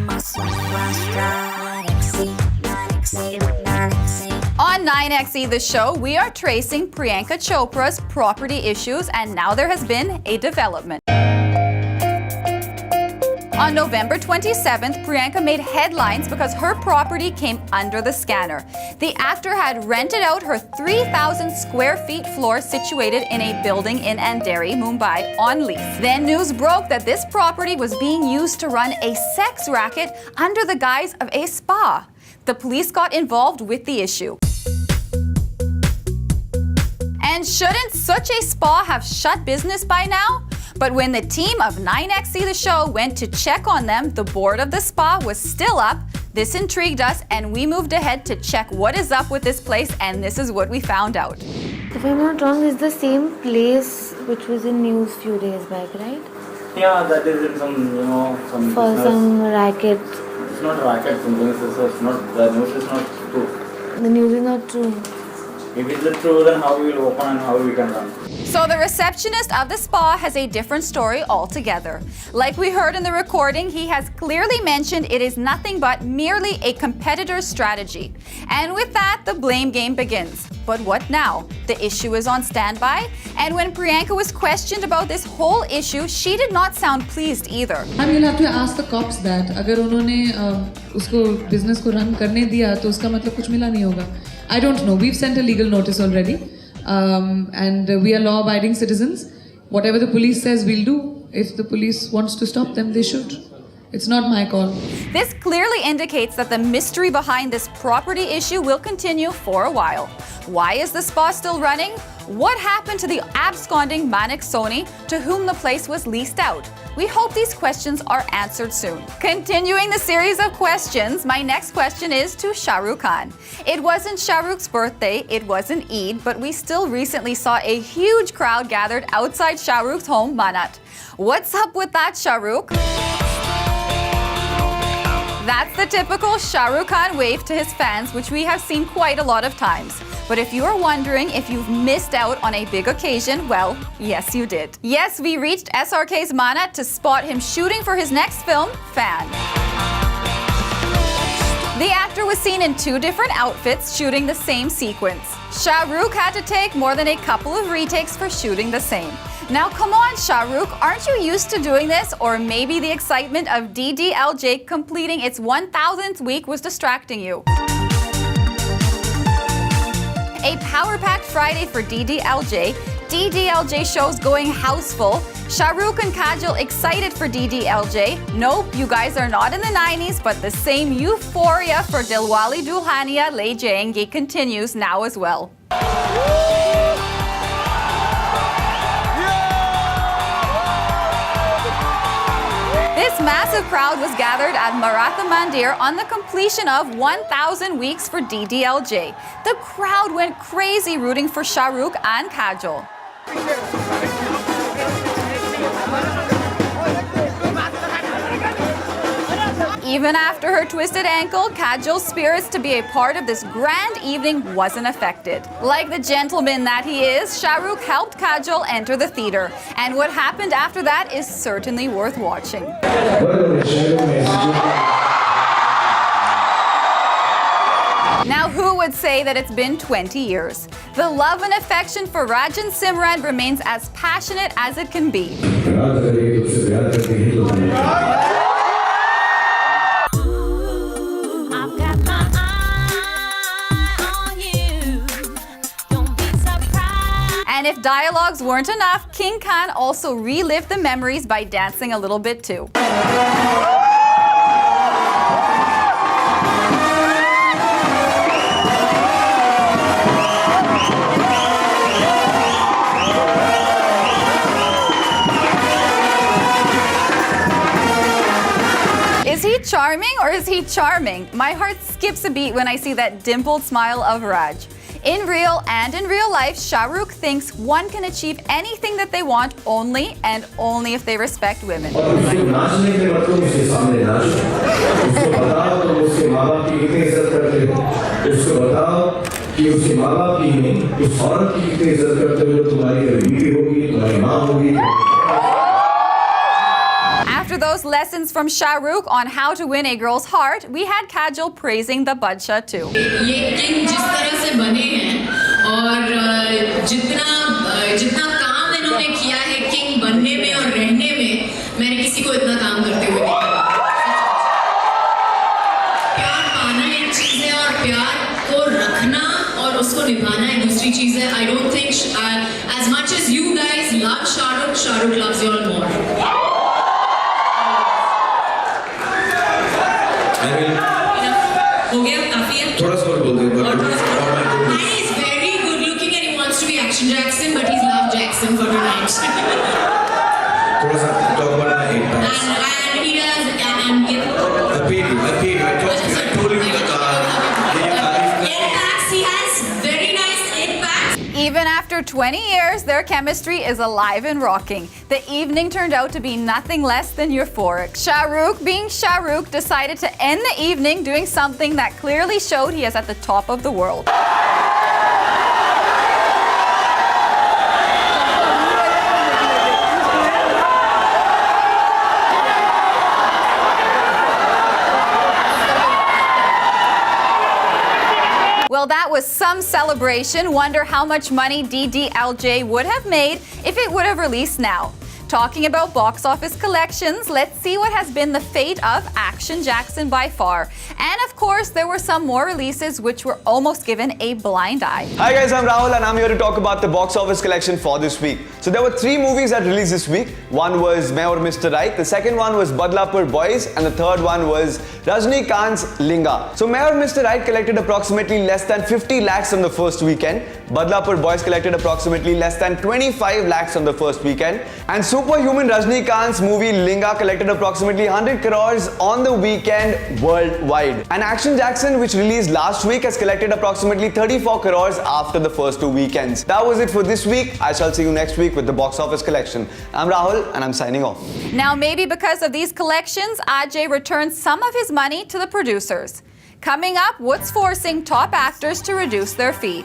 On 9XE The Show, we are tracing Priyanka Chopra's property issues, and now there has been a development. On November 27th, Priyanka made headlines because her property came under the scanner. The actor had rented out her 3,000 square feet floor situated in a building in Andheri, Mumbai on lease. Then news broke that this property was being used to run a sex racket under the guise of a spa. The police got involved with the issue. And shouldn't such a spa have shut business by now? But when the team of 9XE The Show went to check on them, the board of the spa was still up. This intrigued us, and we moved ahead to check what is up with this place, and this is what we found out. If I'm not wrong, it's the same place which was in news few days back, right? Yeah, that is in some, some for business. some racket. It's not racket, something. It's not, the news is not true. The news is not true. If it is true, then how we will open and how we can run. So the receptionist of the spa has a different story altogether. Like we heard in the recording, he has clearly mentioned it is nothing but merely a competitor's strategy. And with that, the blame game begins. But what now? The issue is on standby, and when Priyanka was questioned about this whole issue, she did not sound pleased either. I mean, you'll have to ask the cops that. अगर उन्होंने उसको business को run करने दिया, तो उसका मतलब कुछ मिला नहीं होगा. I don't know. We've sent a legal notice already, and we are law-abiding citizens. Whatever the police says, we'll do. If the police wants to stop them, they should. It's not my call. This clearly indicates that the mystery behind this property issue will continue for a while. Why is the spa still running? What happened to the absconding Manik Soni, to whom the place was leased out? We hope these questions are answered soon. Continuing the series of questions, my next question is to Shah Rukh Khan. It wasn't Shah Rukh's birthday, it wasn't Eid, but we still recently saw a huge crowd gathered outside Shah Rukh's home, Manat. What's up with that, Shah Rukh? That's the typical Shah Rukh Khan wave to his fans, which we have seen quite a lot of times. But if you are wondering if you've missed out on a big occasion, well, yes you did. Yes, we reached SRK's Manat to spot him shooting for his next film, Fan. The actor was seen in two different outfits shooting the same sequence. Shah Rukh had to take more than a couple of retakes for shooting the same. Now come on, Shah Rukh, aren't you used to doing this? Or maybe the excitement of DDLJ completing its 1000th week was distracting you. A power-packed Friday for DDLJ. DDLJ shows going houseful. Shah Rukh and Kajol excited for DDLJ. Nope, you guys are not in the 90s, but the same euphoria for Dilwale Dulhania Le Jayenge continues now as well. This massive crowd was gathered at Maratha Mandir on the completion of 1000 weeks for DDLJ. The crowd went crazy rooting for Shah Rukh and Kajol. Even after her twisted ankle, Kajol's spirits to be a part of this grand evening wasn't affected. Like the gentleman that he is, Shah Rukh helped Kajol enter the theater. And what happened after that is certainly worth watching. Now, who would say that it's been 20 years? The love and affection for Raj and Simran remains as passionate as it can be. And if dialogues weren't enough, King Khan also relived the memories by dancing a little bit too. Is he charming or is he charming? My heart skips a beat when I see that dimpled smile of Raj. In real and in real life, Shah Rukh thinks one can achieve anything that they want only and only if they respect women. After After those lessons from Shah Rukh on how to win a girl's heart, we had Kajol praising the Badshah too. ये king जिस तरह से बने हैं और जितना काम इन्होंने किया है किंग बनने में और रहने में, मैंने किसी को इतना काम करते हुए नहीं देखा। प्यार पाना एक चीज है और प्यार को रखना और उसको निभाना एक दूसरी चीज है। I don't think as much as you guys love Shah Rukh loves you all more. हो गया काफी है। थोड़ा सा और बोल दे। He is very good looking and he wants to be Action Jackson, but he's Love Jackson for tonight. थोड़ा सा talk about my 8 packs. And he does and I paid you. I told you in the car. 8 packs. He has very nice 8 packs. Even after 20 years, their chemistry is alive and rocking. The evening turned out to be nothing less than euphoric. Shah Rukh, being Shah Rukh, decided to end the evening doing something that clearly showed he is at the top of the world. Well, that was some celebration. Wonder how much money DDLJ would have made if it would have released now. Talking about box office collections, let's see what has been the fate of Action Jackson by far. And of course, there were some more releases which were almost given a blind eye. Hi guys, I'm Rahul and I'm here to talk about the box office collection for this week. So there were 3 movies that released this week. One was Main Aur Mr. Right, the second one was Badlapur Boys, and the third one was Rajnikant's Linga. So Main Aur Mr. Right collected approximately less than 50 lakhs on the first weekend. Badlapur Boys collected approximately less than 25 lakhs on the first weekend. And superhuman Rajnikant's movie Linga collected approximately 100 crores on the weekend worldwide. And Action Jackson, which released last week, has collected approximately 34 crores after the first 2 weekends. That was it for this week. I shall see you next week with the box office collection. I'm Rahul and I'm signing off. Now, maybe because of these collections, Ajay returned some of his money to the producers. Coming up, what's forcing top actors to reduce their fee?